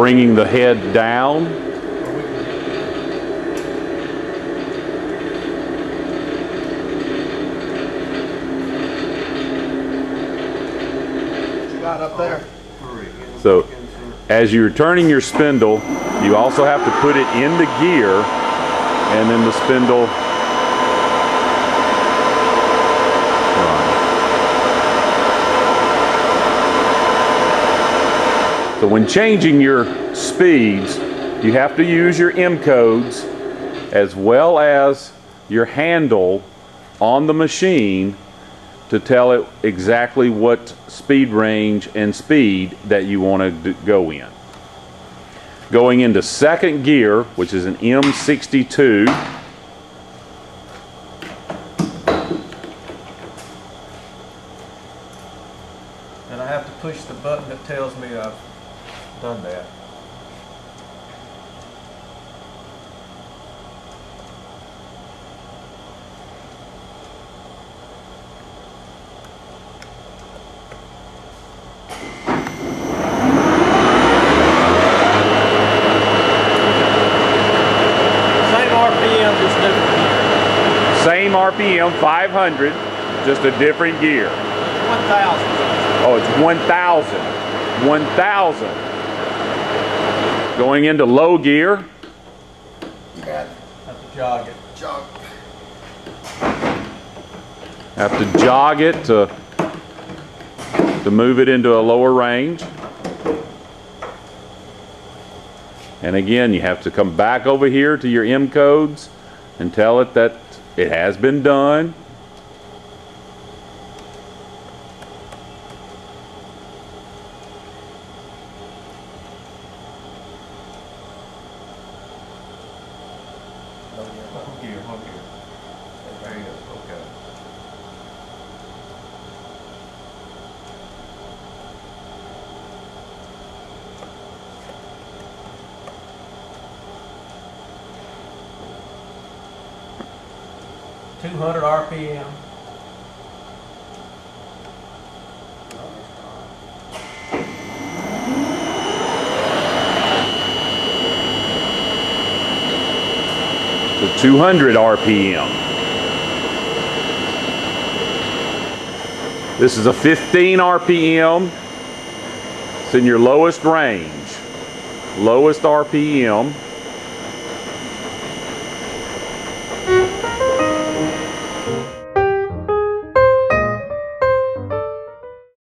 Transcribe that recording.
bringing the head down. Got up there. So as you're turning your spindle, you also have to put it into gear, and then the spindle runs. So when changing your speeds, you have to use your M codes as well as your handle on the machine to tell it exactly what speed range and speed that you want to go in. Going into second gear, which is an M62. And I have to push the button that tells me I've done that. Same RPM, 500, just a different gear. 1,000. Oh, it's 1,000. 1,000. Going into low gear. Have to jog it. Jog. Have to jog it to move it into a lower range. And again, you have to come back over here to your M codes and tell it that it has been done. There you go. Okay. .200 RPM. To 200 RPM. This is a 15 RPM. It's in your lowest range. Lowest RPM.